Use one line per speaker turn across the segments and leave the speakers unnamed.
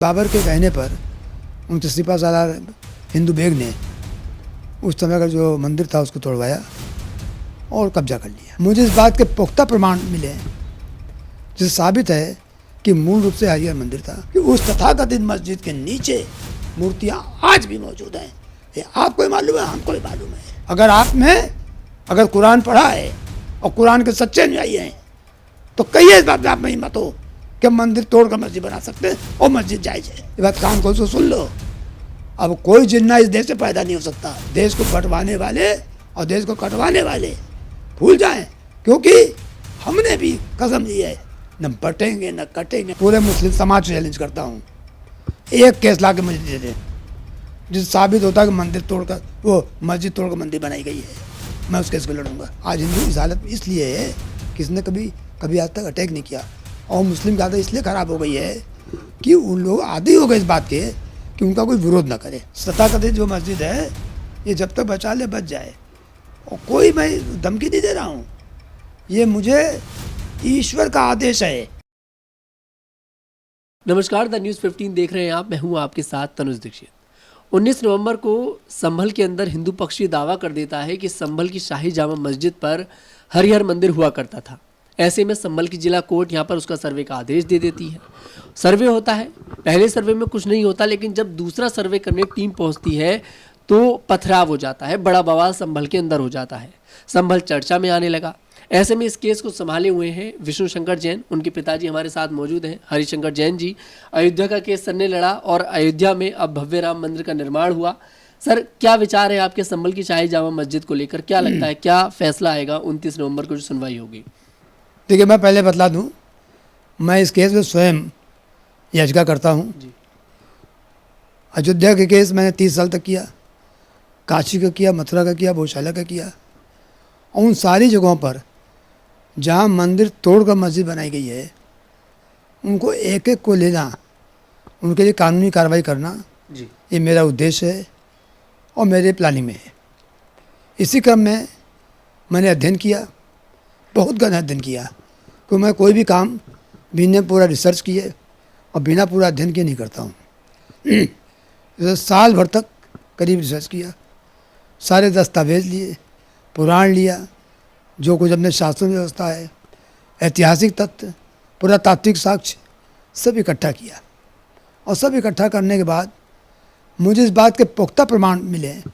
बाबर के कहने पर उन तशरीफ़ा सालार हिंदू बेग ने उस समय का जो मंदिर था उसको तोड़वाया और कब्जा कर लिया। मुझे इस बात के पुख्ता प्रमाण मिले हैं जिससे साबित है कि मूल रूप से हरिहर मंदिर था कि उस तथाकथित मस्जिद के नीचे मूर्तियाँ आज भी मौजूद हैं। ये आपको मालूम है, हमको भी मालूम है। अगर आप में अगर कुरान पढ़ा है और कुरान के सच्चे अनुयायी हैं तो कहिए इस बात में आप में हिम्मत हो कि मंदिर तोड़कर मस्जिद बना सकते हैं और मस्जिद जायज है। ये बात कान खोल के सुन लो। अब कोई जिन्ना इस देश से पैदा नहीं हो सकता। देश को बंटवाने वाले और देश को कटवाने वाले भूल जाएं, क्योंकि हमने भी कसम ली है न बटेंगे न कटेंगे। पूरे मुस्लिम समाज से चैलेंज करता हूँ, एक केस ला के मुझे दे दें जिससे साबित होता है कि मंदिर तोड़कर वो मस्जिद तोड़कर मंदिर बनाई गई है, मैं उस केस को लड़ूंगा। आज हिंदू इस हालत में इसलिए है कि इसने कभी आज तक अटैक नहीं किया और मुस्लिम की आदत इसलिए ख़राब हो गई है कि उन लोग आदी हो गए इस बात के कि उनका कोई विरोध ना करे। तथाकथित जो मस्जिद है ये जब तक बचा ले बच जाए, और कोई मैं धमकी नहीं दे रहा हूँ, ये मुझे ईश्वर का आदेश है।
नमस्कार, द न्यूज़ 15 देख रहे हैं आप। मैं हूं आपके साथ तनुज दीक्षित। 19 नवंबर को संभल के अंदर हिंदू पक्ष ये दावा कर देता है कि संभल की शाही जामा मस्जिद पर हरिहर मंदिर हुआ करता था। ऐसे में संभल की जिला कोर्ट यहाँ पर उसका सर्वे का आदेश दे देती है। सर्वे होता है, पहले सर्वे में कुछ नहीं होता, लेकिन जब दूसरा सर्वे करने टीम पहुँचती है तो पथराव हो जाता है, बड़ा बवाल संभल के अंदर हो जाता है। संभल चर्चा में आने लगा। ऐसे में इस केस को संभाले हुए हैं विष्णु शंकर जैन, उनके पिताजी हमारे साथ मौजूद हैं हरिशंकर जैन जी। अयोध्या का केस सर ने लड़ा और अयोध्या में अब भव्य राम मंदिर का निर्माण हुआ। सर, क्या विचार है आपके संभल की शाही जामा मस्जिद को लेकर? क्या लगता है क्या फैसला आएगा 29 नवंबर को जो सुनवाई होगी?
देखिए, मैं पहले बतला दूं, मैं इस केस में स्वयं याचिका करता हूं। अयोध्या के केस मैंने 30 साल तक किया, काशी का किया, मथुरा का किया, गौशाला का किया, और उन सारी जगहों पर जहां मंदिर तोड़कर मस्जिद बनाई गई है उनको एक एक को लेना, उनके लिए कानूनी कार्रवाई करना
जी,
ये मेरा उद्देश्य है और मेरे प्लानिंग में है। इसी क्रम में मैंने अध्ययन किया, बहुत गहन अध्ययन किया, क्योंकि मैं कोई भी काम बिना पूरा रिसर्च किए और बिना पूरा अध्ययन किए नहीं करता हूँ। साल भर तक करीब रिसर्च किया, सारे दस्तावेज लिए, पुराण लिया, जो कुछ अपने शास्त्रों में व्यवस्था है, ऐतिहासिक तथ्य, पुरातात्विक साक्ष्य सब इकट्ठा किया, और सब इकट्ठा करने के बाद मुझे इस बात के पुख्ता प्रमाण मिले हैं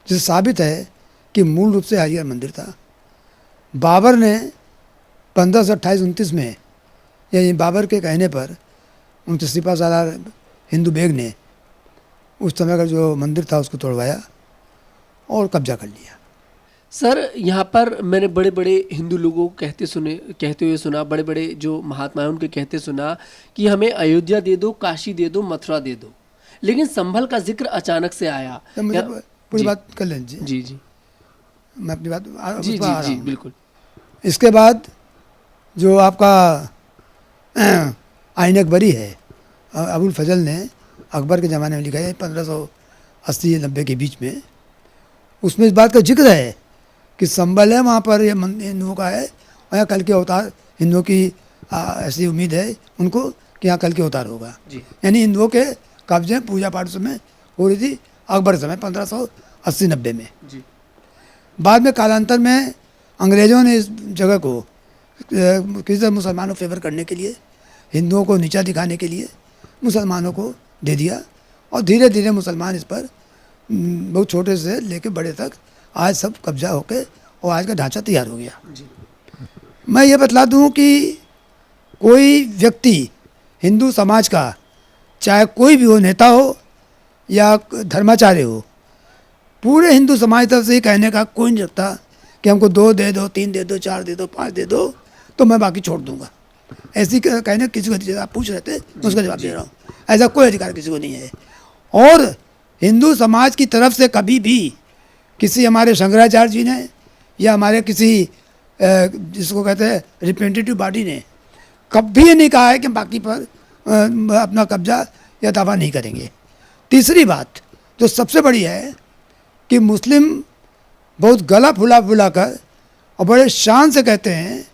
जिससे साबित है कि मूल रूप से हरिहर मंदिर था। बाबर ने 1528-29 में, यानी बाबर के कहने पर उन तशरीफ़ा सालार हिंदू बेग ने उस समय का जो मंदिर था उसको तोड़वाया और कब्जा कर लिया।
सर, यहाँ पर मैंने बड़े बड़े हिंदू लोगों को कहते हुए सुना, बड़े बड़े जो महात्मा हैं उनके कहते सुना कि हमें अयोध्या दे दो, काशी दे दो, मथुरा दे दो, लेकिन संभल का जिक्र अचानक से आया।
मुझे पूरी बात कर लें जी।
जी जी,
मैं अपनी बात
जी जी जी, बिल्कुल।
इसके बाद जो आपका आइन अकबरी है, अबुल फजल ने अकबर के ज़माने में लिखा है 1580-90 के बीच में, उसमें इस बात का जिक्र है कि संभल है, वहाँ पर ये हिंदुओं का है, और यहाँ कल के अवतार हिंदुओं की ऐसी उम्मीद है उनको कि यहाँ कल के अवतार होगा। यानी हिंदुओं के कब्जे पूजा पाठ समय हो रही थी अकबर समय 1580-90 में। बाद में कालांतर में अंग्रेज़ों ने इस जगह को किसी तरह मुसलमानों फेवर करने के लिए, हिंदुओं को नीचा दिखाने के लिए मुसलमानों को दे दिया, और धीरे धीरे मुसलमान इस पर बहुत छोटे से लेके बड़े तक आज सब कब्जा होके और आज का ढांचा तैयार हो गया। मैं ये बतला दूं कि कोई व्यक्ति हिंदू समाज का, चाहे कोई भी हो, नेता हो या धर्माचार्य हो, पूरे हिंदू समाज तरफ से ये कहने का कोई नहीं रखता कि हमको 2 दे दो, 3 दे दो, 4 दे दो, 5 दे दो तो मैं बाकी छोड़ दूंगा। ऐसी कहने किसी को, आप पूछ रहे थे मैं उसका जवाब दे रहा हूँ, ऐसा कोई अधिकार किसी को नहीं है। और हिंदू समाज की तरफ से कभी भी किसी हमारे शंकराचार्य जी ने या हमारे किसी जिसको कहते हैं रिप्रेजेंटेटिव बॉडी ने कभी ये नहीं कहा है कि बाकी पर अपना कब्जा या दावा नहीं करेंगे। तीसरी बात जो सबसे बड़ी है कि मुस्लिम बहुत गला फुला कर और बड़े शान से कहते हैं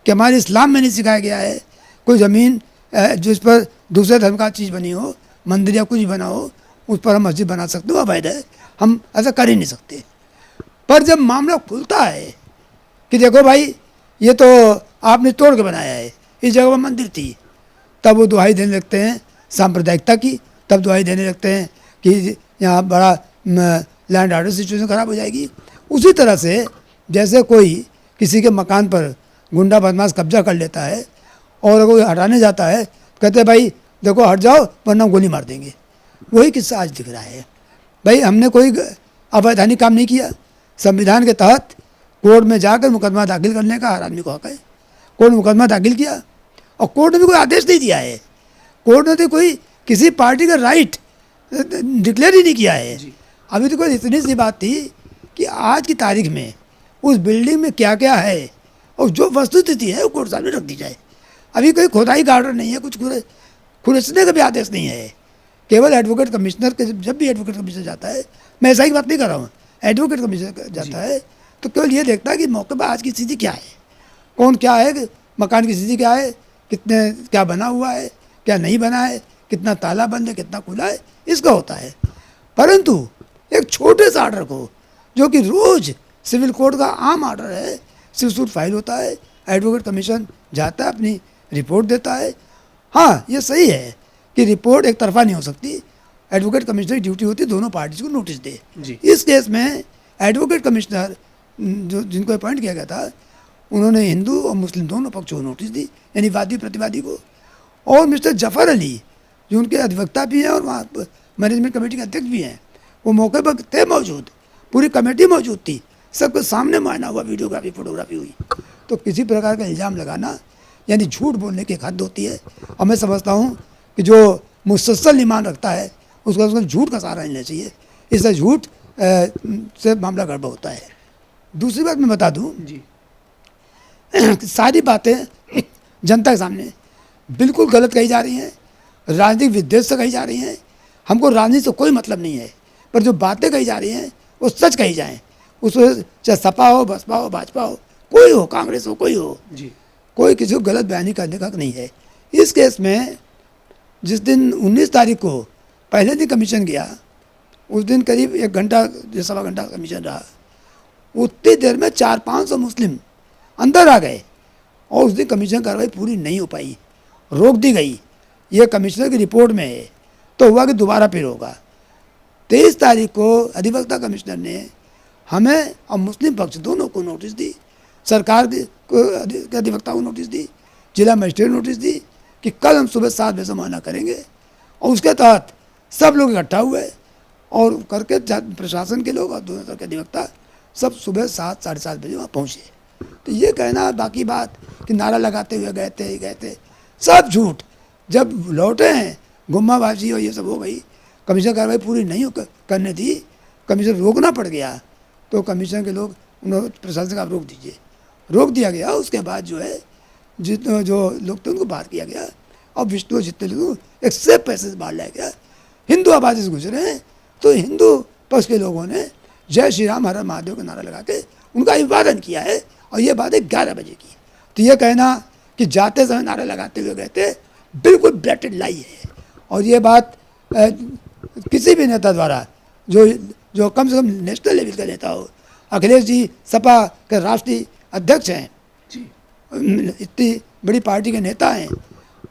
कि हमारे इस्लाम में नहीं सिखाया गया है कोई ज़मीन जिस पर दूसरे धर्म का चीज़ बनी हो, मंदिर या कुछ बना हो, उस पर हम मस्जिद बना सकते हो, अवैध है, हम ऐसा कर ही नहीं सकते। पर जब मामला खुलता है कि देखो भाई ये तो आपने तोड़ के बनाया है, इस जगह पर मंदिर थी, तब वो दुहाई देने लगते हैं सांप्रदायिकता की, तब दुहाई देने लगते हैं कि यहाँ बड़ा लैंड ऑर्डर सिचुएशन ख़राब हो जाएगी। उसी तरह से जैसे कोई किसी के मकान पर गुंडा बदमाश कब्जा कर लेता है और कोई हटाने जाता है, कहते हैं भाई देखो हट जाओ वरना गोली मार देंगे। वही किस्सा आज दिख रहा है। भाई हमने कोई अवैधानिक काम नहीं किया, संविधान के तहत कोर्ट में जाकर मुकदमा दाखिल करने का हर आदमी को हक है। कोर्ट मुकदमा दाखिल किया और कोर्ट ने भी कोई आदेश नहीं दिया है, कोर्ट ने तो कोई किसी पार्टी का राइट डिक्लेयर ही नहीं किया है। अभी तो कोई इतनी सी बात थी कि आज की तारीख में उस बिल्डिंग में क्या क्या है और जो वस्तुस्थिति है वो कोर्ट सामने रख दी जाए। अभी कोई खोदाई का ऑर्डर नहीं है, कुछ खुरचने का भी आदेश नहीं है। केवल एडवोकेट कमिश्नर के जब भी एडवोकेट कमिश्नर जाता है, मैं ऐसा ही बात नहीं कर रहा हूँ, एडवोकेट कमिश्नर जाता है तो केवल ये देखता है कि मौके पर आज की स्थिति क्या है, कौन क्या है, मकान की स्थिति क्या है, कितने क्या बना हुआ है, क्या नहीं बना है, कितना ताला बंद है, कितना खुला है, इसका होता है। परंतु एक छोटे से आर्डर को, जो कि रोज़ सिविल कोर्ट का आम आर्डर है, सिविल सूट फाइल होता है, एडवोकेट कमीशन जाता है, अपनी रिपोर्ट देता है। हाँ, ये सही है कि रिपोर्ट एक तरफा नहीं हो सकती, एडवोकेट कमिश्नर की ड्यूटी होती है दोनों पार्टीज को नोटिस दे। इस केस में एडवोकेट कमिश्नर जो जिनको अपॉइंट किया गया था, उन्होंने हिंदू और मुस्लिम दोनों पक्षों को नोटिस दी, यानी वादी प्रतिवादी को। और मिस्टर जफ़र अली जो उनके अधिवक्ता भी हैं और वहाँ मैनेजमेंट कमेटी के अध्यक्ष भी हैं, वो मौके पर थे मौजूद, पूरी कमेटी मौजूद थी, सबके सामने मुआयना हुआ, वीडियोग्राफी फोटोग्राफी हुई। तो किसी प्रकार का इल्ज़ाम लगाना यानी झूठ बोलने की एक हद होती है। और मैं समझता हूँ कि जो मुसलसल ईमान रखता है उसको झूठ का सहारा लेना चाहिए, इससे झूठ से मामला गड़बड़ होता है। दूसरी बात मैं बता दूँ
जी,
सारी बातें जनता के सामने बिल्कुल गलत कही जा रही हैं, राजनीतिक विद्वेष से कही जा रही हैं। हमको राजनीति से कोई मतलब नहीं है, पर जो बातें कही जा रही हैं वो सच कही जाएं। उसमें चाहे सपा हो, बसपा हो, भाजपा हो, कोई हो, कांग्रेस हो, कोई हो
जी,
कोई किसी को गलत बयानी करने का नहीं है। इस केस में जिस दिन 19 तारीख को पहले दिन कमीशन गया, उस दिन करीब 1 घंटा या सवा घंटा कमीशन रहा। उतनी देर में 400-500 मुस्लिम अंदर आ गए और उस दिन कमीशन कार्रवाई पूरी नहीं हो पाई, रोक दी गई। ये कमिश्नर की रिपोर्ट में है, तो हुआ कि दोबारा फिर होगा। 23 तारीख को अधिवक्ता कमिश्नर ने हमें और मुस्लिम पक्ष दोनों को नोटिस दी, सरकार के अधिवक्ता को नोटिस दी, जिला मजिस्ट्रेट नोटिस दी कि कल हम सुबह 7 बजे से मुआयना करेंगे। और उसके तहत सब लोग इकट्ठा हुए और करके प्रशासन के लोग और दोनों तरह के अधिवक्ता सब सुबह 7 साढ़े 7 बजे वहाँ पहुँचे। तो ये कहना बाकी बात कि नारा लगाते हुए गए थे, सब झूठ। जब लौटे हैं गुम्माबाजी और ये सब हो गई, कमीशन कार्रवाई पूरी नहीं करने थी, कमीशन रोकना पड़ गया, तो कमीशन के लोग उन्होंने प्रशासन का रोक दीजिए, रोक दिया गया। उसके बाद जो है जितने जो लोग थे उनको बाहर किया गया और विष्णु जितने लोग एक सेफ पैसे से बाहर लाया गया। हिंदू आबादी से गुजरे हैं तो हिंदू पक्ष के लोगों ने जय श्री राम हर हर महादेव का नारा लगा के उनका अभिवादन किया है और ये बात 11 बजे की। तो ये कहना कि जाते समय नारा लगाते हुए गए थे, बिल्कुल ब्लैटेड लाई है। और ये बात किसी भी नेता द्वारा जो कम से कम नेशनल लेवल का नेता हो, अखिलेश जी सपा के राष्ट्रीय अध्यक्ष हैं, इतनी बड़ी पार्टी के नेता हैं,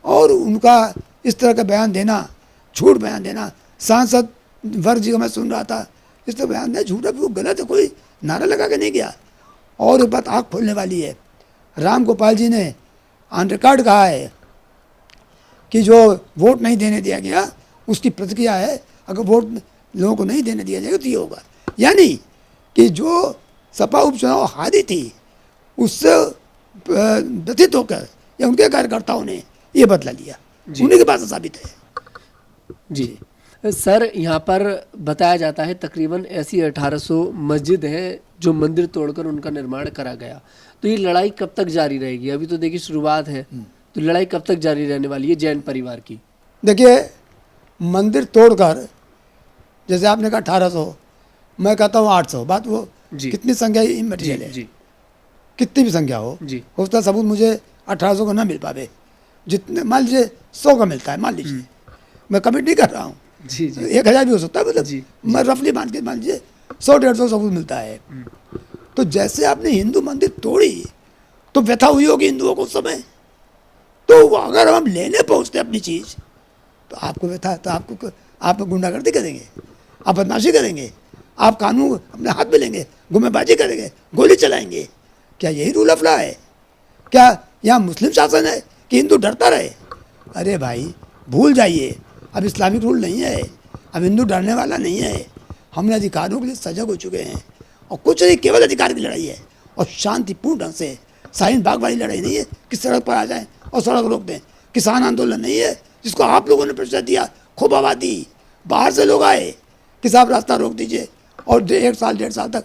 और उनका इस तरह का बयान देना, झूठ बयान देना, सांसद वर्ग जी को मैं सुन रहा था, इस तरह बयान देना झूठा, वो गलत है, कोई नारा लगा के नहीं गया। और एक बात आँख खोलने वाली है, राम गोपाल जी ने ऑन रिकॉर्ड कहा है कि जो वोट नहीं देने दिया गया उसकी प्रतिक्रिया है, अगर वोट लोगों को नहीं देने दिया जाएगा तो ये होगा। यानी कि जो सपा उपचुनाव हारी थी उससे व्यथित होकर या उनके कार्यकर्ताओं ने ये बदला लिया, उन्हीं के पास साबित है।
जी सर, यहाँ पर बताया जाता है तकरीबन ऐसी 1800 मस्जिद हैं जो मंदिर तोड़कर उनका निर्माण करा गया। तो ये लड़ाई कब तक जारी रहेगी? अभी तो देखिए शुरुआत है, तो लड़ाई कब तक जारी रहने वाली है जैन परिवार की?
देखिए, मंदिर तोड़कर जैसे आपने कहा 1800, मैं कहता हूँ 800, बात वो कितनी संख्या इमटेरियल है, कितनी भी संख्या हो, उसका सबूत मुझे 1800 को ना मिल पावे। जितने मान लीजिए 100 का मिलता है, मान लीजिए, मैं कमिट नहीं कर रहा हूँ,
जी जी
1000 भी हो सकता है, मतलब
जी,
मैं रफली मान लीजिए 100-150 सब कुछ मिलता है। तो जैसे आपने हिंदू मंदिर तोड़ी तो व्यथा हुई होगी हिंदुओं को उस समय। तो वो अगर हम लेने पहुंचते अपनी चीज़ तो आपको व्यथा, तो आप गुंडागर्दी करेंगे, आप बदमाशी करेंगे, आप कानून अपने हाथ में लेंगे, गुमेबाजी करेंगे, गोली चलाएंगे। क्या यही रूल ऑफ लॉ है? क्या यहाँ मुस्लिम शासन है कि हिंदू डरता रहे? अरे भाई भूल जाइए, अब इस्लामिक रूल नहीं है, अब हिंदू डरने वाला नहीं है। हमने अधिकारों के लिए सजग हो चुके हैं और कुछ नहीं, केवल अधिकार की लड़ाई है और शांतिपूर्ण ढंग से। शाहीन बाग वाली लड़ाई नहीं है कि सड़क पर आ जाएं और सड़क रोक दें। किसान आंदोलन नहीं है जिसको आप लोगों ने प्रचार दिया, खूब आबादी, बाहर से लोग आए कि साहब रास्ता रोक दीजिए और 1 साल 1.5 साल तक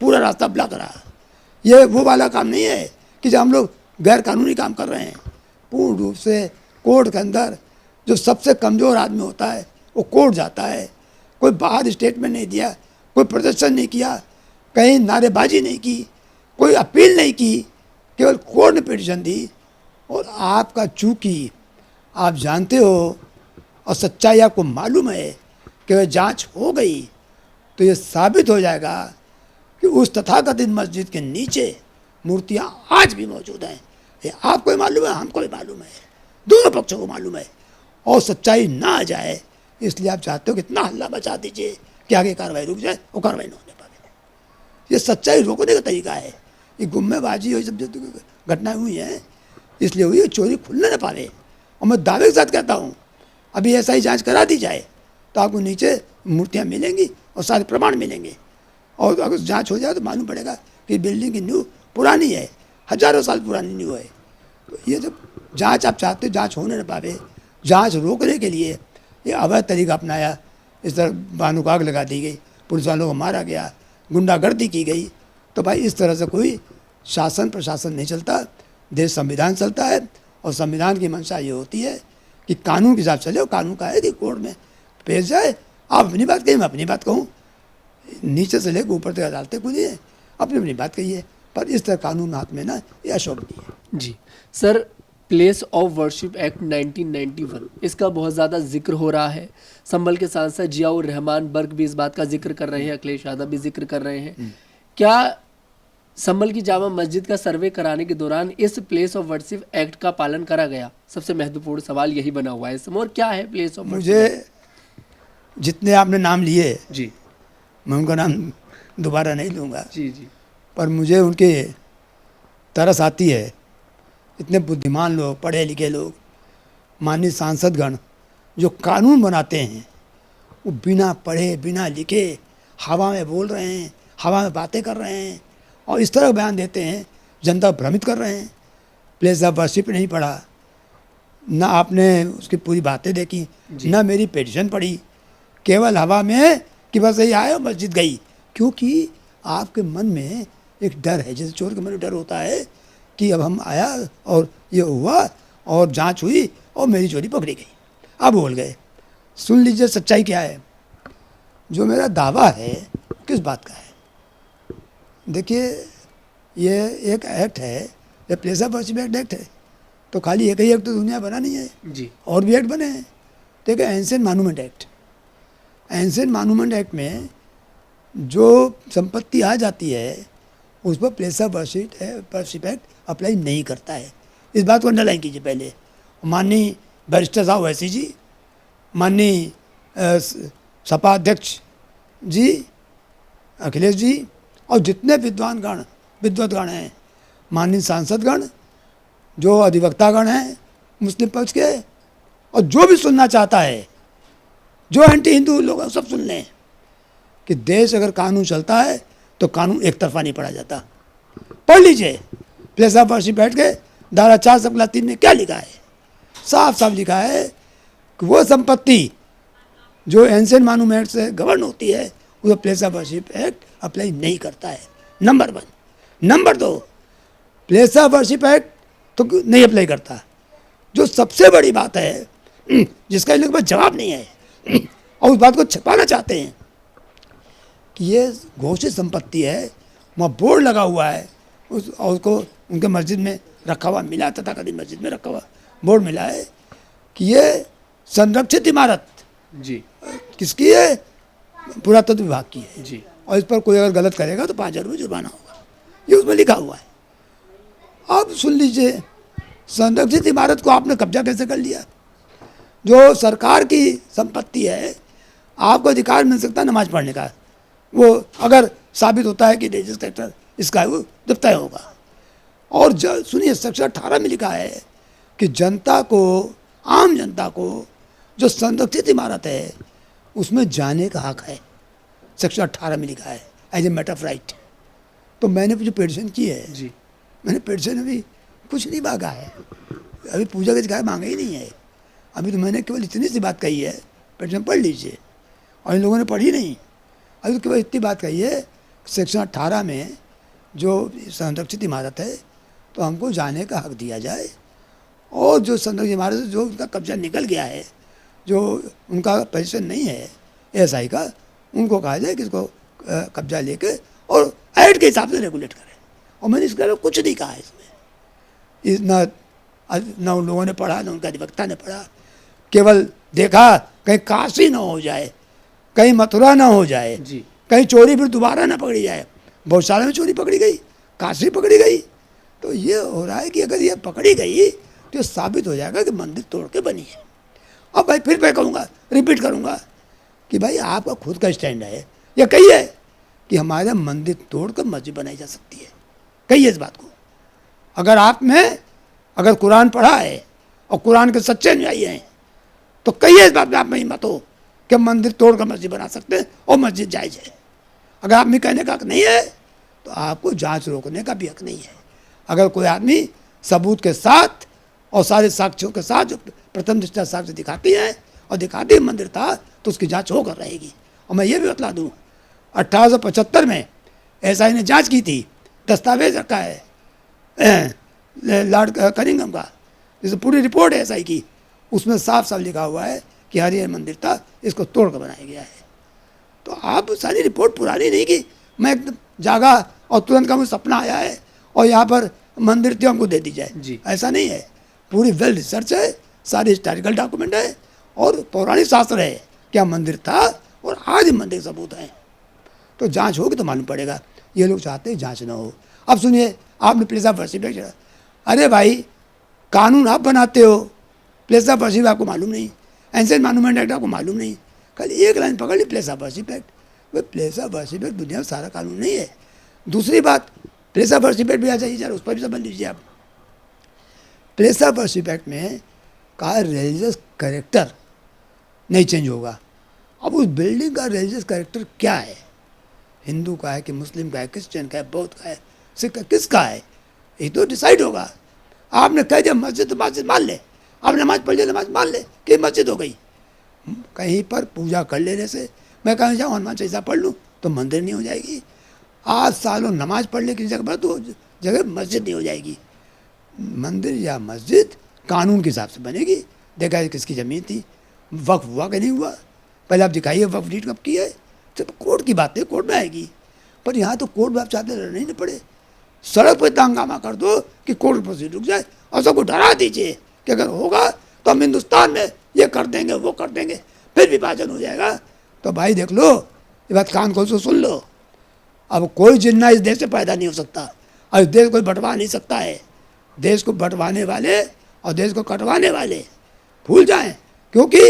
पूरा रास्ता ब्लॉक रहा। ये वो वाला काम नहीं है कि जब हम लोग गैर कानूनी काम कर रहे हैं। पूर्ण रूप से कोर्ट के अंदर जो सबसे कमज़ोर आदमी होता है वो कोर्ट जाता है। कोई बाहर स्टेटमेंट नहीं दिया, कोई प्रदर्शन नहीं किया, कहीं नारेबाजी नहीं की, कोई अपील नहीं की, केवल कोर्ट ने पिटीशन दी। और आपका चूंकि आप जानते हो और सच्चाई आपको मालूम है कि वह जांच हो गई तो ये साबित हो जाएगा कि उस तथाकथित मस्जिद के नीचे मूर्तियां आज भी मौजूद हैं। ये आपको भी मालूम है, हमको भी मालूम है, दोनों पक्षों को मालूम है। और सच्चाई ना आ जाए इसलिए आप चाहते हो कि इतना हल्ला बचा दीजिए कि आगे कार्रवाई रुक जाए और कार्रवाई न होने पाए। ये सच्चाई रोकने का तरीका है। ये गुम्मेबाजी और सब जो घटनाएं हुई हैं इसलिए हुई है चोरी खुलने न पावे। और मैं दावे के साथ कहता हूँ अभी ऐसा ही जांच करा दी जाए तो आपको नीचे मूर्तियाँ मिलेंगी और सारे प्रमाण मिलेंगे। और अगर जांच हो जाए तो मालूम पड़ेगा कि बिल्डिंग की नींव पुरानी है, हजारों साल पुरानी नींव है। तो ये जब जांच आप चाहते हो जांच होने न पावे, जांच रोकने के लिए ये अवैध तरीका अपनाया, इस तरह बानू को आग लगा दी गई, पुलिस वालों को मारा गया, गुंडागर्दी की गई। तो भाई इस तरह से कोई शासन प्रशासन नहीं चलता, देश संविधान चलता है। और संविधान की मंशा ये होती है कि कानून के हिसाब से चले। कानून का है कि कोर्ट में पेश जाए, आप अपनी बात कहिए, मैं अपनी बात कहूँ, नीचे से लेकर ऊपर तक अदालतें खुली है, अपनी अपनी बात कहिए। पर इस तरह कानून हाथ में ना, ये अशोभनीय है।
जी sir, place of worship act 1991 इसका बहुत ज़्यादा जिक्र हो रहा है। संभल के सांसद जियाउर रहमान बर्क भी इस बात का जिक्र कर रहे हैं, अखिलेश यादव भी जिक्र कर रहे हैं। क्या संभल की जामा मस्जिद का सर्वे कराने के दौरान इस प्लेस ऑफ वर्शिप एक्ट का पालन करा गया? सबसे महत्वपूर्ण सवाल यही बना हुआ है इस समय। और क्या है प्लेस ऑफ वर्शिप?
मुझे जितने आपने नाम लिए
जी
मैं उनका नाम दोबारा नहीं लूँगा,
जी जी
पर मुझे उनके तरस आती है। इतने बुद्धिमान लोग, पढ़े लिखे लोग, माननीय सांसदगण जो कानून बनाते हैं वो बिना पढ़े बिना लिखे हवा में बोल रहे हैं, हवा में बातें कर रहे हैं और इस तरह बयान देते हैं, जनता को भ्रमित कर रहे हैं। प्लेस ऑफ वर्शिप नहीं पढ़ा, ना आपने उसकी पूरी बातें देखी, ना मेरी पिटीशन पढ़ी, केवल हवा में कि बस यही आए और मस्जिद गई। क्योंकि आपके मन में एक डर है, जैसे चोर के मन में डर होता है कि अब हम आया और ये हुआ और जांच हुई और मेरी चोरी पकड़ी गई, अब बोल गए। सुन लीजिए सच्चाई क्या है। जो मेरा दावा है किस बात का है, देखिए ये एक एक्ट है, ये प्लेस ऑफ वर्शिप एक्ट है। तो खाली एक ही एक्ट तो दुनिया बना नहीं है,
जी
और भी एक्ट बने हैं। तो एक ancient monument act, ancient monument act में जो संपत्ति आ जाती है उस पर place of worship act apply नहीं करता है। इस बात को अंडरलाइन कीजिए पहले। माननीय बैरिस्टर साहब वैसी जी, माननीय सपा अध्यक्ष जी अखिलेश जी और जितने विद्वतगण हैं, माननीय सांसदगण, जो अधिवक्तागण हैं मुस्लिम पक्ष के, और जो भी सुनना चाहता है, जो एंटी हिंदू लोग सब सुन लें कि देश अगर कानून चलता है तो कानून एक तरफा नहीं पढ़ा जाता। पढ़ लीजिए प्लेस ऑफ वर्शिप एक्ट के धारा 4/3 में क्या लिखा है, साफ साफ लिखा है कि वो संपत्ति जो एंशिएंट मॉन्यूमेंट से गवर्न होती है वो place of worship act apply नहीं करता है, number 1। Number 2, place of worship act तो नहीं अप्लाई करता। जो सबसे बड़ी बात है जिसका इन लोगों के पास जवाब नहीं है और उस बात को छुपाना चाहते हैं कि ये घोषित संपत्ति है, वहाँ बोर्ड लगा हुआ है और उसको उनके मस्जिद में रखा हुआ मिला, तथाकथित मस्जिद में रखा हुआ बोर्ड मिला है कि ये संरक्षित इमारत
जी
किसकी है, पुरातत्व विभाग की है,
जी
और इस पर कोई अगर गलत करेगा तो 5,000 रुपये जुर्माना होगा, ये उसमें लिखा हुआ है। अब सुन लीजिए, संरक्षित इमारत को आपने कब्जा कैसे कर लिया? जो सरकार की संपत्ति है, आपको अधिकार मिल सकता है नमाज पढ़ने का, वो अगर साबित होता है कि रिलीजियस कैरेक्टर इसका है, वो जब तय होगा। और सुनिए, सेक्शन 18 में लिखा है कि जनता को, आम जनता को जो संरक्षित इमारत है उसमें जाने का हक है, सेक्शन 18 में लिखा है, as a matter of right. तो मैंने जो पिटीशन की है,
जी
मैंने पिटीशन अभी कुछ नहीं मांगा है, अभी पूजा के अधिकार मांगा ही नहीं है, अभी तो मैंने केवल इतनी सी बात कही है, पिटीशन पढ़ लीजिए, और इन लोगों ने पढ़ी नहीं। अभी तो केवल इतनी बात कही है, सेक्शन 18 में जो संरक्षित इमारत है तो हमको जाने का हक दिया जाए, और जो संरक्षित इमारत है, जो उनका कब्जा निकल गया है, जो उनका पोजीशन नहीं है एएसआई का, उनको कहा जाए कि इसको कब्जा लेके और एक्ट के हिसाब से रेगुलेट करें। और मैंने इसके अलावा कुछ नहीं कहा इसमें, ना उन लोगों ने पढ़ा, ना उनका अधिवक्ता ने पढ़ा, केवल देखा कहीं काशी ना हो जाए, कहीं मथुरा ना हो जाए,
जी
कहीं चोरी फिर दोबारा ना पकड़ी जाए। बहुत सारे में चोरी पकड़ी गई, काशी पकड़ी गई, तो ये हो रहा है कि अगर ये पकड़ी गई तो ये साबित हो जाएगा कि मंदिर तोड़ के बनी है। अब भाई फिर मैं कहूँगा, रिपीट करूँगा कि भाई आपका खुद का स्टैंड है, या कहिए कि हमारे मंदिर तोड़ कर मस्जिद बनाई जा सकती है, कहिए इस बात को। अगर आप में अगर कुरान पढ़ा है और कुरान के सच्चे अनुयायी हैं तो कहिए इस बात में आप में हिम्मत हो कि मंदिर तोड़ कर मस्जिद बना सकते हैं और मस्जिद जायज़ है। अगर आप में कहने का हक नहीं है तो आपको जांच रोकने का भी हक नहीं है। अगर कोई आदमी सबूत के साथ और सारे साक्ष्यों के साथ जो प्रथम दृष्टया साक्ष्य दिखाती है और दिखाती है मंदिर था, तो उसकी जांच होकर रहेगी। और मैं ये भी बतला दूँ, 1875 में एसआई ने जांच की थी, दस्तावेज रखा है लॉर्ड कनिंघम का, जिसे पूरी रिपोर्ट है एसआई की, उसमें साफ साफ लिखा हुआ है कि हरिहर मंदिर था, इसको तोड़ कर बनाया गया है। तो आप सारी रिपोर्ट पुरानी नहीं की, मैं एकदम जागा और तुरंत का मुझे सपना आया है और यहाँ पर मंदिर थी हमको दे दी जाए, ऐसा नहीं है। पूरी वेल रिसर्च है, सारी हिस्टोरिकल डॉक्यूमेंट है और पौराणिक शास्त्र है क्या मंदिर था, और आज मंदिर सबूत है। तो जांच होगी तो मालूम पड़ेगा। ये लोग चाहते हैं जांच ना हो। अब सुनिए, आपने प्लेस ऑफ वर्शिप एक्ट चढ़ा, अरे भाई कानून आप बनाते हो, प्लेस ऑफ वर्शिप आपको मालूम नहीं, एंशिएंट मॉन्यूमेंट एक्ट आपको मालूम नहीं, कल एक लाइन पकड़ ली प्लेस ऑफ वर्शिप एक्ट। भाई प्लेस ऑफ वर्शिप एक्ट दुनिया में सारा कानून नहीं है। दूसरी बात, प्लेस ऑफ वर्शिप एक्ट भी आ जाइए यार, उस पर भी समझ लीजिए आप। प्लेस ऑफ वर्शिप एक्ट में कहा रिलीजियस कैरेक्टर नहीं चेंज होगा। अब उस बिल्डिंग का रिलीजियस कैरेक्टर क्या है, हिंदू का है कि मुस्लिम का है, क्रिश्चियन का है, बौद्ध का है, सिख का, किसका है, ये तो डिसाइड होगा। आपने कह दिया मस्जिद तो मस्जिद मान ले, आप नमाज पढ़ लिया नमाज मान ले कि मस्जिद हो गई। कहीं पर पूजा कर लेने से, मैं कहीं जाऊँ हनुमान चालीसा पढ़ लूँ तो मंदिर नहीं हो जाएगी, 8 सालों नमाज पढ़ ले किसी जगह पर तो जगह मस्जिद नहीं हो जाएगी। मंदिर या मस्जिद कानून के हिसाब से बनेगी। देखा है किसकी ज़मीन थी, वक्फ हुआ कि नहीं हुआ, पहले आप दिखाइए वक्फ डीड कब की है, तो कोर्ट की बात है, कोर्ट में आएगी। पर यहाँ तो कोर्ट में आप चाहते लड़ने नहीं पड़े, सड़क पर इतना हंगामा कर दो कि कोर्ट प्रोसीजर रुक जाए और सबको डरा दीजिए कि अगर होगा तो हम हिंदुस्तान में ये कर देंगे वो कर देंगे, फिर विभाजन हो जाएगा। तो भाई देख लो, ये बात कान खोल से सुन लो, अब कोई जिन्ना इस देश से पैदा नहीं हो सकता और इस देश को बंटवा नहीं सकता है। देश को बंटवाने वाले और देश को कटवाने वाले भूल जाएं, क्योंकि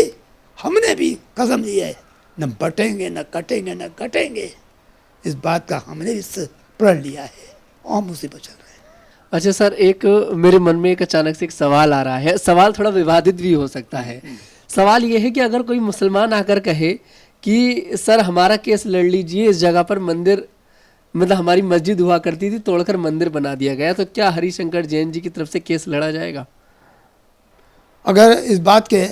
हमने भी कसम ली है, न बटेंगे न कटेंगे न कटेंगे, इस बात का हमने इससे प्रण लिया है और हम उसी पर चल रहे हैं।
अच्छा सर, एक मेरे मन में एक अचानक से एक सवाल आ रहा है, सवाल थोड़ा विवादित भी हो सकता है। सवाल ये है कि अगर कोई मुसलमान आकर कहे कि सर हमारा केस लड़ लीजिए, इस जगह पर मंदिर मतलब हमारी मस्जिद हुआ करती थी, तोड़कर मंदिर बना दिया गया, तो क्या हरिशंकर जैन जी की तरफ से केस लड़ा जाएगा?
अगर इस बात के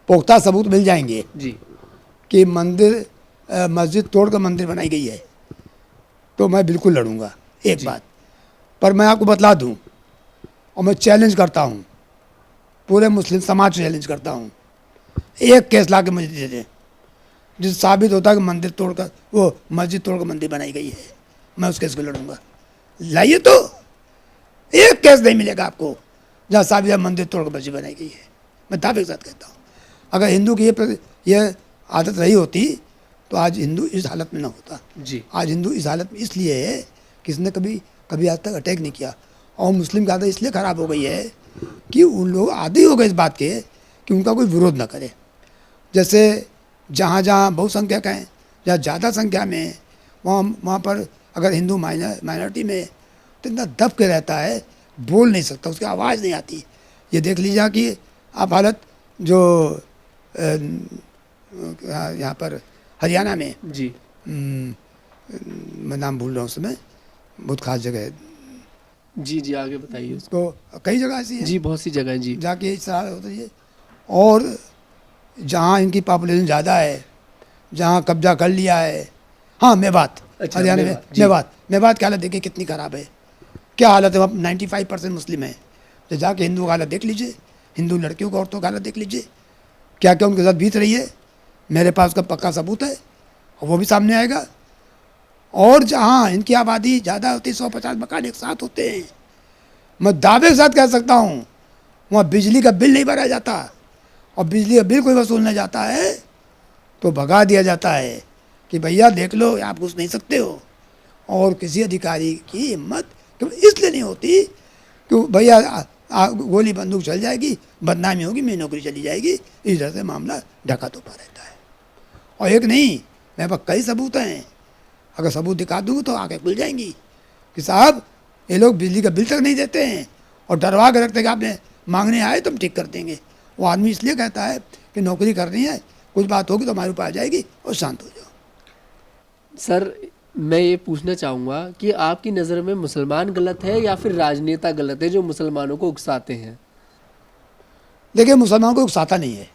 पुख्ता सबूत मिल जाएंगे
जी
कि मंदिर मस्जिद तोड़कर मंदिर बनाई गई है तो मैं बिल्कुल लड़ूंगा एक बात। पर मैं आपको बतला दूं और मैं चैलेंज करता हूं, पूरे मुस्लिम समाज से चैलेंज करता हूं, एक केस ला के मुझे दे दें जिससे साबित होता है कि मंदिर तोड़कर वो मस्जिद तोड़कर मंदिर बनाई गई है, मैं उस केस को लड़ूंगा। लाइए तो, एक केस नहीं मिलेगा आपको। जहाँ साबिया मंदिर तोड़कर मस्जिद बनाई गई है। मैं दावे के साथ कहता हूँ, अगर हिंदू की ये आदत रही होती तो आज हिंदू इस हालत में ना होता।
जी
आज हिंदू इस हालत में इसलिए है कि इसने कभी आज तक अटैक नहीं किया, और मुस्लिम की आदत इसलिए ख़राब हो गई है कि उन लोग आदी हो गए इस बात के कि उनका कोई विरोध ना करे। जैसे जहाँ जहाँ बहुसंख्यक हैं, जहाँ ज़्यादा संख्या में है, वहाँ पर अगर हिंदू माइनॉरिटी में तो इतना दब के रहता है, बोल नहीं सकता, उसकी आवाज़ नहीं आती। ये देख लीजिए कि आप हालत जो यहाँ पर हरियाणा में,
जी
मैं नाम भूल रहा हूँ, उसमें बहुत खास जगह है,
जी जी आगे बताइए उसको।
तो कई जगह ऐसी है
जी बहुत सी जगह है जी।
जाके इस तरह होता है। और जहाँ इनकी पॉपुलेशन ज़्यादा है, जहाँ कब्जा कर लिया है, हाँ मेवात,
अच्छा,
हरियाणा में
मेवात, जी।
मेवात की हालत देखिए कितनी ख़राब है, क्या हालत है। वहाँ 95% मुस्लिम है। तो जाके हिंदू की हालत देख लीजिए, हिंदू लड़कियों को, औरतों की हालत देख लीजिए, क्या क्या उनके साथ बीत रही है। मेरे पास उसका पक्का सबूत है और वो भी सामने आएगा। और जहाँ इनकी आबादी ज़्यादा होती है, 150 मकान एक साथ होते हैं, मैं दावे के साथ कह सकता हूँ वहाँ बिजली का बिल नहीं भरा जाता, और बिजली का बिल कोई वसूलने जाता है तो भगा दिया जाता है कि भैया देख लो आप घुस नहीं सकते हो। और किसी अधिकारी की हिम्मत इसलिए नहीं होती कि भैया गोली बंदूक चल जाएगी, बदनामी होगी, मेरी नौकरी चली जाएगी, इस तरह से मामला ढका तोपा रहता है। और एक नहीं, मेरे पास कई सबूत हैं, अगर सबूत दिखा दूँ तो आगे खुल जाएंगी कि साहब ये लोग बिजली का बिल तक नहीं देते हैं और डरवा के रखते हैं कि आपने मांगने आए तो हम ठीक कर देंगे। वो आदमी इसलिए कहता है कि नौकरी करनी है, कुछ बात होगी तो हमारे ऊपर आ जाएगी और शांत हो जाओ।
सर मैं ये पूछना चाहूँगा कि आपकी नज़र में मुसलमान गलत है या फिर राजनेता गलत है जो मुसलमानों को उकसाते हैं?
देखिए, मुसलमानों को उकसाता नहीं है।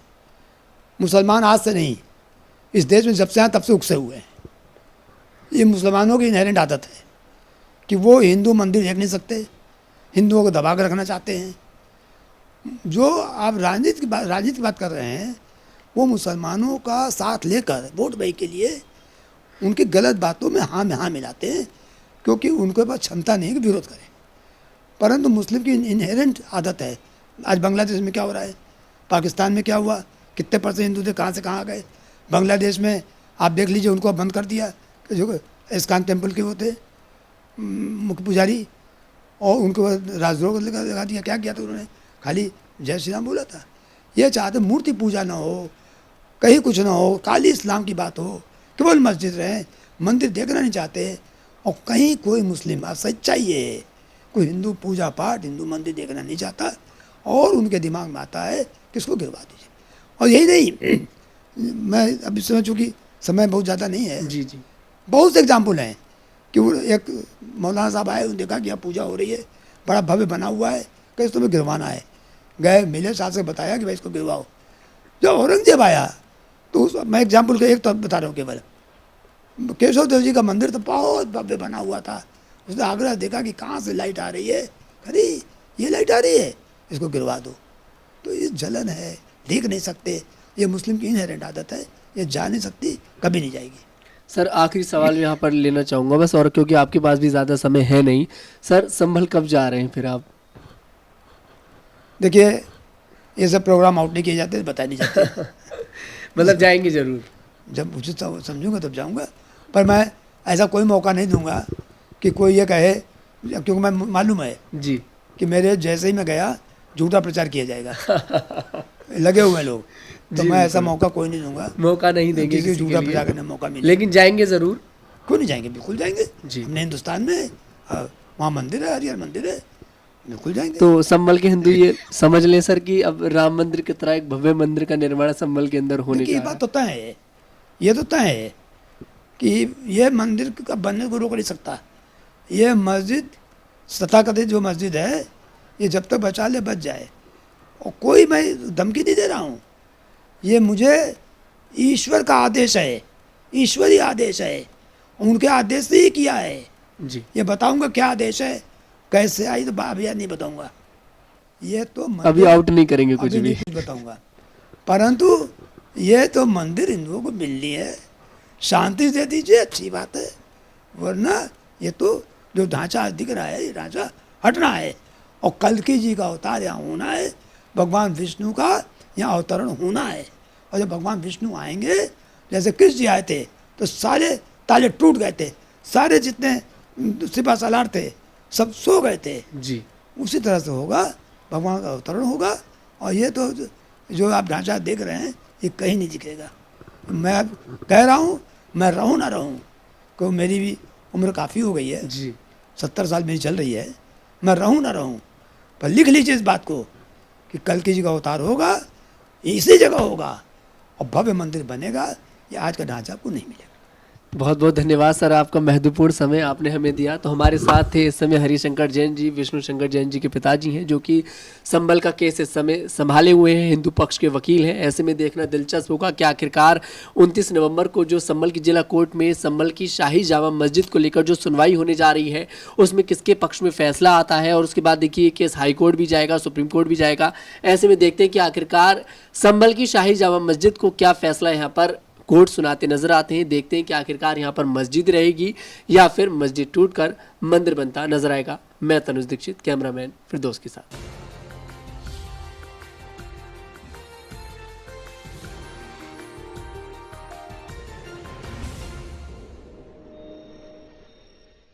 मुसलमान आज से नहीं, इस देश में जब से आए तब से उकसे हुए हैं। ये मुसलमानों की इनहेरेंट आदत है कि वो हिंदू मंदिर देख नहीं सकते, हिंदुओं को दबा कर रखना चाहते हैं। जो आप राजनीति की बात कर रहे हैं, वो मुसलमानों का साथ लेकर वोट बैंक के लिए उनकी गलत बातों में हाँ मिलाते हैं, क्योंकि उनके पास क्षमता नहीं है कि विरोध करें। परंतु मुस्लिम की इनहेरेंट आदत है। आज बांग्लादेश में क्या हो रहा है, पाकिस्तान में क्या हुआ, कितने % हिंदू थे, कहाँ से कहाँ आ गए। बांग्लादेश में आप देख लीजिए, उनको बंद कर दिया, जो इस्कान टेम्पल के वो थे मुख्य पुजारी, और उनको राजद्रोह लगा दिया। क्या किया था उन्होंने, खाली जय श्री राम बोला था। ये चाहते मूर्ति पूजा ना हो, कहीं कुछ ना हो, खाली इस्लाम की बात हो, केवल मस्जिद रहे, मंदिर देखना नहीं चाहते। और कहीं कोई मुस्लिम आज सच्चाई है, कोई हिंदू पूजा पाठ, हिंदू मंदिर देखना नहीं चाहता, और उनके दिमाग में आता है कि इसको गिरवा दीजिए। और यही नहीं, मैं अब इस समय चूँकि समय बहुत ज़्यादा नहीं है,
जी जी
बहुत से एग्जाम्पल हैं कि वो एक मौलाना साहब आए, उन्होंने देखा कि यहाँ पूजा हो रही है, बड़ा भव्य बना हुआ है, कि इसको गिरवाना है। गए, मिले, साथ से बताया कि भाई इसको गिरवाओ। जब औरंगजेब आया तो मैं एग्जाम्पल का एक तो बता रहा हूँ केवल, केशव देव जी का मंदिर तो बहुत भव्य बना हुआ था। उसने आगरा देखा कि कहाँ से लाइट आ रही है, अरे ये लाइट आ रही है, इसको गिरवा दो। तो ये जलन है, देख नहीं सकते, ये मुस्लिम की इनहेरेंट आदत है, ये जा नहीं सकती, कभी नहीं जाएगी।
सर आखिरी सवाल यहाँ पर लेना चाहूँगा बस, और क्योंकि आपके पास भी ज़्यादा समय है नहीं। सर संभल कब जा रहे हैं फिर आप?
देखिए, ये सब प्रोग्राम आउट नहीं किए जाते, बताए नहीं जाते।
मतलब जाएंगे ज़रूर?
जब उचित समझूंगा तब जाऊंगा, पर मैं ऐसा कोई मौका नहीं दूंगा कि कोई ये कहे, क्योंकि मैं मालूम है
जी
कि मेरे जैसे ही मैं गया झूठा प्रचार किया जाएगा। लगे हुए हैं लोग, तो
जी,
मैं ऐसा
बिल्कुल।
मौका कोई नहीं दूंगा,
मौका नहीं देंगे
किसी को
किसी
झूठा
के
प्रचार
लिए,
करने का मौका मिले।
लेकिन जाएंगे ज़रूर?
क्यों नहीं जाएंगे, बिल्कुल जाएंगे।
जी।
हमने हिंदुस्तान में वहाँ मंदिर है, हरिहर मंदिर है, बिल्कुल जाएंगे।
तो संभल के हिंदू ये समझ लें सर कि अब राम मंदिर की तरह एक भव्य मंदिर का निर्माण संभल के अंदर होने
देखिए,
का
ये बात तो तय है, ये तो तय है कि ये मंदिर का बनने को रोक नहीं सकता। ये मस्जिद, तथाकथित जो मस्जिद है, ये जब तक बचा ले बच जाए। और कोई मैं धमकी नहीं दे रहा हूँ, ये मुझे ईश्वर का आदेश है, ईश्वरीय आदेश है, उनके आदेश से ही किया है।
जी।
ये बताऊंगा क्या आदेश है, कैसे आई, तो अभी नहीं बताऊंगा। ये तो
अभी आउट नहीं करेंगे कुछ
अभी
भी।
नहीं कुछ बताऊंगा, परंतु ये तो मंदिर हिंदुओं को मिलनी है, शांति दे दीजिए, अच्छी बात है, वरना ये तो जो ढांचा दिख रहा है, ये ढांचा हटना है। और कल्कि जी का अवतार यहाँ होना है, भगवान विष्णु का यहाँ अवतरण होना है। और जब भगवान विष्णु आएंगे, जैसे कृष्ण जी आए थे तो सारे ताले टूट गए थे, सारे जितने सिपा सलार थे सब सो गए थे।
जी।
उसी तरह से होगा, भगवान का अवतरण होगा। और ये तो जो आप ढांचा देख रहे हैं ये कहीं नहीं दिखेगा। मैं अब कह रहा हूँ, मैं रहूँ ना रहूँ, क्योंकि मेरी भी उम्र काफ़ी हो गई है,
जी।
70 साल मेरी चल रही है। मैं रहूँ ना रहूँ, पर लिख लीजिए इस बात को कि कल्कि जी का अवतार होगा, इसी जगह होगा और भव्य मंदिर बनेगा। ये आज का ढांचा आपको नहीं मिलेगा।
बहुत बहुत धन्यवाद सर, आपका महत्वपूर्ण समय आपने हमें दिया। तो हमारे साथ थे इस समय हरिशंकर जैन जी, विष्णु शंकर जैन जी के पिताजी हैं, जो कि संभल का केस इस समय संभाले हुए हैं, हिंदू पक्ष के वकील हैं। ऐसे में देखना दिलचस्प होगा कि आखिरकार 29 नवंबर को जो संभल की जिला कोर्ट में संभल की शाही जामा मस्जिद को लेकर जो सुनवाई होने जा रही है, उसमें किसके पक्ष में फैसला आता है। और उसके बाद देखिए केस हाई कोर्ट भी जाएगा, सुप्रीम कोर्ट भी जाएगा। ऐसे में देखते हैं कि आखिरकार संभल की शाही जामा मस्जिद को क्या फैसला यहाँ पर कोर्ट सुनाते नजर आते हैं। देखते हैं कि आखिरकार यहाँ पर मस्जिद रहेगी या फिर मस्जिद टूटकर मंदिर बनता नजर आएगा। मैं तनुज दीक्षित, कैमरामैन फिरदौस के साथ।